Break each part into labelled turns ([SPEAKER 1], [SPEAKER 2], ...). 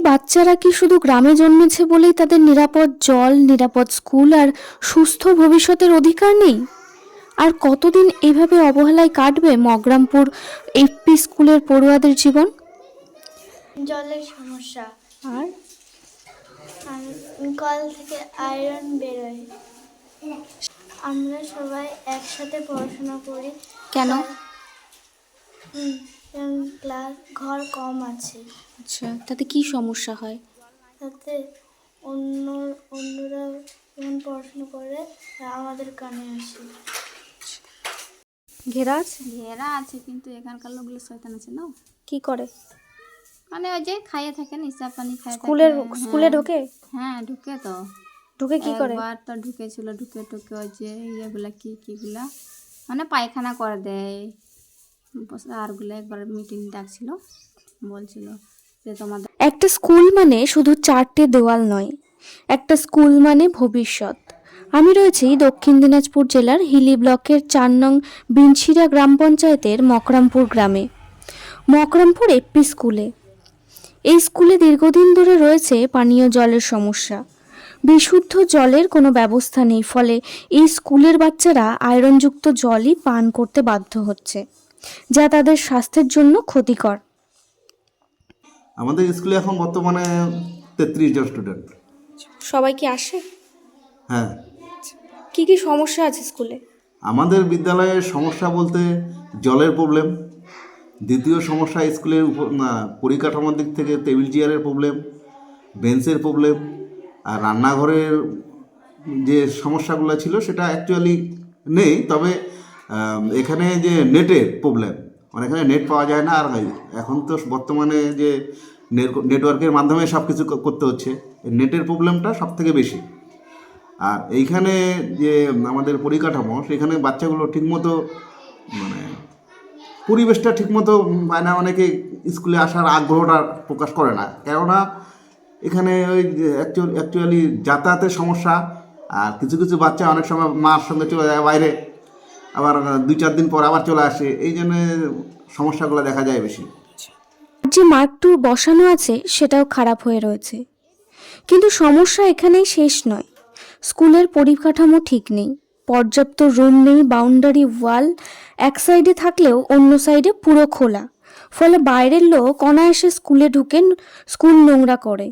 [SPEAKER 1] বাচ্চারা কি শুধু গ্রামে জন্মেছে বলেই তাদের নিরাপদ জল, নিরাপদ স্কুল আর সুস্থ ভবিষ্যতের অধিকার নেই? আর কতদিন এভাবে অবহেলায় কাটবে মগরামপুর এফপি স্কুলের পড়ুয়াদের জীবন?
[SPEAKER 2] জলের সমস্যা,
[SPEAKER 1] আর
[SPEAKER 2] আর কল থেকে আয়রন বেরোয়। আমরা সবাই একসাথে পড়াশোনা করি।
[SPEAKER 1] কেন?
[SPEAKER 2] কারণ ক্লাস ঘর কম আছে,
[SPEAKER 1] আচ্ছা, তাতে কি সমস্যা হয়?
[SPEAKER 2] তাতে অন্যরা যখন পড়াশোনা করে আমাদের কানে আসে।
[SPEAKER 1] ঘেরা আছে?
[SPEAKER 3] ঘেরা আছে, কিন্তু এখানকার লোকগুলো শয়তান আছে না।
[SPEAKER 1] কি করে?
[SPEAKER 3] মানে ওই যে খাইয়ে থাকে, নিশা পানি খাইয়ে
[SPEAKER 1] স্কুলে ঢোকে?
[SPEAKER 3] হ্যাঁ ঢুকে তো।
[SPEAKER 1] ঢুকে কি করে?
[SPEAKER 3] একবার তো ঢুকেছিল, ঢুকে ওই যে ইয়েগুলা কিগুলা মানে পায়খানা করে দেয়। আরগুলো একবার মিটিং ডাকছিল, বলছিল যে তোমাদের
[SPEAKER 1] একটা স্কুল মানে শুধু চারটে দেওয়াল নয়, একটা স্কুল মানে ভবিষ্যৎ। আমি রয়েছি দক্ষিণ দিনাজপুর জেলার হিলি ব্লকের 4 নং বিনশিরা গ্রাম পঞ্চায়েতের মকরামপুর গ্রামে, মকরামপুর এফপি স্কুলে। এই স্কুলে দীর্ঘদিন ধরে রয়েছে পানীয় জলের সমস্যা। বিশুদ্ধ জলের কোনো ব্যবস্থা নেই, ফলে এই স্কুলের বাচ্চারা আয়রনযুক্ত জলই পান করতে বাধ্য হচ্ছে, যা তাদের স্বাস্থ্যের জন্য ক্ষতিকর।
[SPEAKER 4] আমাদের স্কুলে এখন বর্তমানে 33 জন স্টুডেন্ট।
[SPEAKER 1] সবাই কি আসে?
[SPEAKER 4] হ্যাঁ,
[SPEAKER 1] কি কি সমস্যা আছে স্কুলে?
[SPEAKER 4] আমাদের বিদ্যালয়ের সমস্যা বলতে জলের প্রবলেম, দ্বিতীয় সমস্যা স্কুলের পরিকাঠামোর দিক থেকে টেবিল চেয়ারের প্রবলেম, বেঞ্চের প্রবলেম, আর রান্নাঘরের যে সমস্যাগুলো ছিল সেটা অ্যাকচুয়ালি নেই, তবে এখানে যে নেটের প্রবলেম, মানে এখানে নেট পাওয়া যায় না। আর এখন তো বর্তমানে যে নেটওয়ার্কের মাধ্যমে সব কিছু করতে হচ্ছে, নেটের প্রবলেমটা সব থেকে বেশি। আর এইখানে যে আমাদের পরিকাঠামো, সেখানে বাচ্চাগুলো ঠিকমতো মানে পরিবেশটা ঠিকমতো পায় না। অনেকে স্কুলে আসার আগ্রহটা প্রকাশ করে না, কেননা এখানে ওই অ্যাকচুয়ালি যাতায়াতের সমস্যা। আর কিছু কিছু বাচ্চা অনেক সময় মার সঙ্গে চলে যায় বাইরে, আবার 2-4 দিন পর আবার চলে আসে, এই জন্য সমস্যাগুলো দেখা যায় বেশি।
[SPEAKER 1] যে মার্কটু বসানো আছে সেটাও খারাপ হয়ে রয়েছে। কিন্তু সমস্যা এখানেই শেষ নয়। স্কুলের পরিকাঠামো ঠিক নেই, পর্যাপ্ত রুম নেই, বাউন্ডারি ওয়াল এক সাইডে থাকলেও অন্য সাইডে পুরো খোলা, ফলে বাইরের লোক অনায়াসে স্কুলে ঢুকে স্কুল নোংরা করে।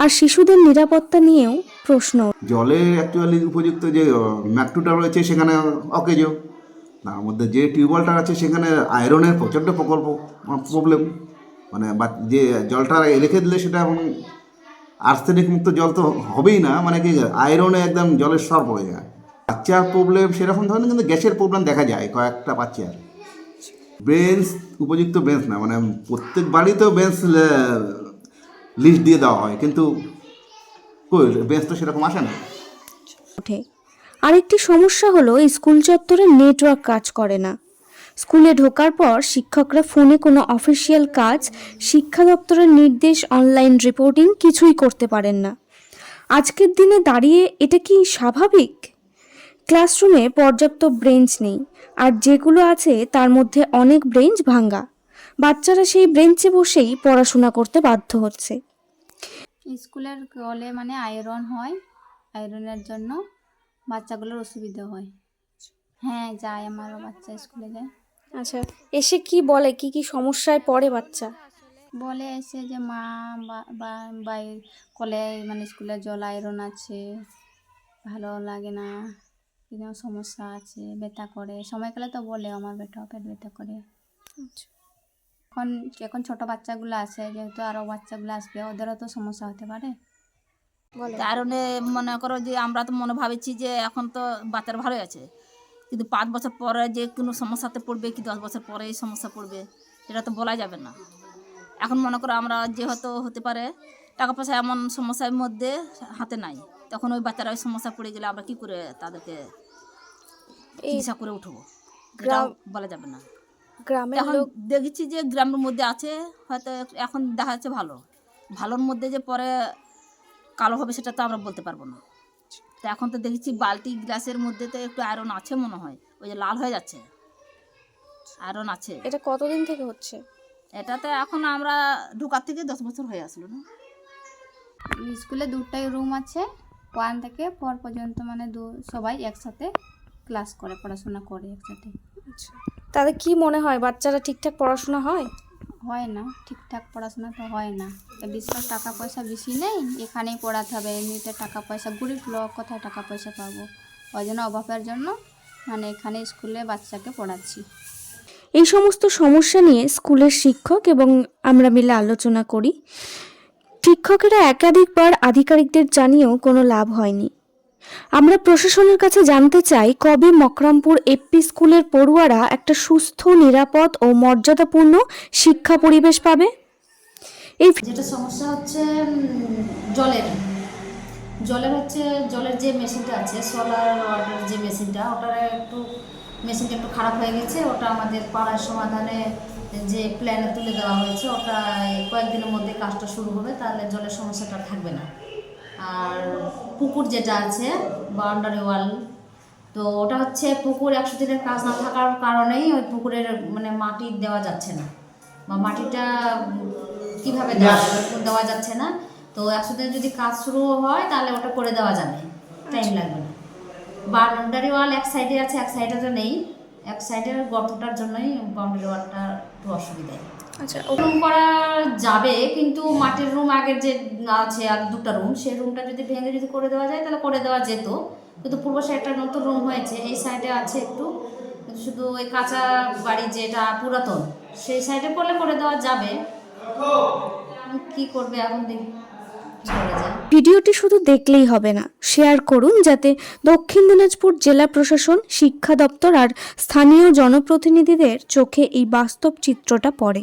[SPEAKER 1] আর শিশুদের নিরাপত্তা নিয়েও প্রশ্ন।
[SPEAKER 4] জলে অ্যাকচুয়ালি উপযুক্ত যে ম্যাকটুটা রয়েছে সেখানে অকেজ, তার মধ্যে যে টিউবওয়েলটা আছে সেখানে আয়রনের প্রচণ্ড প্রবলেম। মানে যে জলটা রেখে দিলে সেটা আর্সেনিক মুক্ত জল তো হবেই না, মানে কি আয়রনে একদম জলের স্বর পড়ে যায়। বাচ্চার প্রবলেম সেরকম ধরনের, কিন্তু গ্যাসের প্রবলেম দেখা যায় কয়েকটা বাচ্চার। বেঞ্চ উপযুক্ত বেঞ্চ না, মানে প্রত্যেক বাড়িতেও বেঞ্চ লিস্ট দিয়ে দেওয়া হয়, কিন্তু বেঞ্চ তো সেরকম আসে না।
[SPEAKER 1] ওঠে। আরেকটি সমস্যা হলো স্কুল চত্বরে নেটওয়ার্ক কাজ করে না। স্কুলে ঢোকার পর শিক্ষকরা ফোনে কোনো অফিসিয়াল কাজ, শিক্ষা দপ্তরের নির্দেশ, অনলাইন রিপোর্টিং কিছুই করতে পারেন না। আজকের দিনে দাঁড়িয়ে এটা কি স্বাভাবিক? ক্লাসরুমে পর্যাপ্ত বেঞ্চ নেই, আর যেগুলো আছে তার মধ্যে অনেক বেঞ্চ ভাঙা। বাচ্চারা সেই বেঞ্চে বসেই পড়াশোনা করতে বাধ্য হচ্ছে।
[SPEAKER 3] স্কুলের কলে মানে আয়রন হয়, আয়রনের জন্য বাচ্চাগুলোর অসুবিধা হয়। হ্যাঁ যায়, আমারও বাচ্চা স্কুলে যায়।
[SPEAKER 1] আচ্ছা, এসে কি বলে, কি কি সমস্যায় পড়ে বাচ্চা?
[SPEAKER 3] বলে এসে যে মা বাই কলে মানে স্কুলে জল আয়রন আছে, ভালো লাগে না, কোনো সমস্যা আছে, ব্যথা করে। সময়কালে তো বলে আমার পেট ব্যথা করে। এখন ছোট বাচ্চাগুলো আছে, যেহেতু আরও বাচ্চাগুলো আসবে, ওদেরও তো সমস্যা হতে পারে।
[SPEAKER 5] কারণে মনে করো যে আমরা তো মনে ভাবছি যে এখন তো বাচ্চারা ভালোই আছে, কিন্তু 5 বছর পরে যে কোনো সমস্যাতে পড়বে কি 10 বছর পরে এই সমস্যা পড়বে এটা তো বলা যাবে না। এখন মনে করো আমরা যে হয়তো হতে পারে টাকা পয়সা এমন সমস্যার মধ্যে হাতে নাই, তখন ওই বাচ্চারা ওই সমস্যা পড়ে গেলে আমরা কি করে তাদেরকে চিকিৎসা করে উঠবো, এটাও বলা যাবে না। এখন দেখেছি যে গ্রামের মধ্যে আছে হয়তো, এখন দেখা যাচ্ছে ভালোর মধ্যে যে পরে কালো হবে সেটা তো আমরা বলতে পারবো না। তো এখন তো দেখেছি বালতি গ্লাসের মধ্যে তো একটু আয়রন আছে মনে হয়, ওই যে লাল হয়ে যাচ্ছে, আয়রন আছে।
[SPEAKER 1] এটা কতদিন থেকে হচ্ছে?
[SPEAKER 5] এটাতে এখন আমরা ঢোকার থেকে 10 বছর হয়ে আসলো না।
[SPEAKER 3] স্কুলে দুটাই রুম আছে, 1 থেকে 4 পর্যন্ত মানে সবাই একসাথে ক্লাস করে, পড়াশোনা করে একসাথে।
[SPEAKER 1] তাদের কি মনে হয় বাচ্চারা ঠিকঠাক পড়াশোনা হয়?
[SPEAKER 3] হয় না, ঠিকঠাক পড়াশোনা তো হয় না। বেশিরভাগ টাকা পয়সা বেশি নেই, এখানেই পড়াতে হবে। এমনিতে টাকা পয়সা, গরিব লোক কোথায় টাকা পয়সা পাবো, ওই জন্য অভাবের জন্য মানে এখানে স্কুলে বাচ্চাকে পড়াচ্ছি।
[SPEAKER 1] এই সমস্ত সমস্যা নিয়ে স্কুলের শিক্ষক এবং আমরা মিলে আলোচনা করি। শিক্ষকেরা একাধিকবার আধিকারিকদের জানিয়েও কোনো লাভ হয়নি। আমরা প্রশাসনের কাছে জানতে চাই কবে মকরামপুর এপি স্কুলের পড়ুয়ারা একটা সুস্থ, নিরাপদ ও মর্যাদাপূর্ণ শিক্ষা পরিবেশ পাবে। এই
[SPEAKER 6] যেটা সমস্যা হচ্ছে জলের হচ্ছে জলের যে মেশিনটা আছে, সোলার ওয়াটার যে মেশিনটা, মেশিনটা একটু খারাপ হয়ে গেছে। ওটা আমাদের পাড়ার সমাধানে যে প্ল্যানে তুলে দেওয়া হয়েছে, ওটা কয়েকদিনের মধ্যে কাজটা শুরু হবে, তাহলে জলের সমস্যাটা থাকবে না। আর পুকুর যেটা আছে, বাউন্ডারি ওয়াল, তো ওটা হচ্ছে পুকুর 100 দিনের কাজ না থাকার কারণেই ওই পুকুরের মানে মাটি দেওয়া যাচ্ছে না, বা মাটিটা কীভাবে দেওয়া যাচ্ছে না। তো 100 দিনে যদি কাজ শুরু হয় তাহলে ওটা করে দেওয়া যাবে, টাইম লাগবে না। বাউন্ডারি ওয়াল এক সাইডে আছে, এক সাইডে তো নেই। এক সাইডের গর্তটার জন্যই বাউন্ডারি ওয়ালটা একটু অসুবিধায়।
[SPEAKER 1] আচ্ছা,
[SPEAKER 6] রুম করা যাবে, কিন্তু মাটির রুম আগের যে আছে আর 2টা রুম, সেই রুমটা যদি ভেঙে যদি করে দেওয়া যায় তাহলে করে দেওয়া যেত। কিন্তু পূর্ব সাইডে একটা নতুন রুম হয়েছে, এই সাইডে আছে একটু, শুধু ওই কাঁচা বাড়ি যেটা পুরাতন, সেই সাইডে করলে করে দেওয়া যাবে। কি করবে এখন দেখি কি করা যায়।
[SPEAKER 1] ভিডিওটি শুধু দেখলেই হবে না, শেয়ার করুন যাতে দক্ষিণ দিনাজপুর জেলা প্রশাসন, শিক্ষা দপ্তর আর স্থানীয় জনপ্রতিনিধিদের চোখে এই বাস্তব চিত্রটা পড়ে।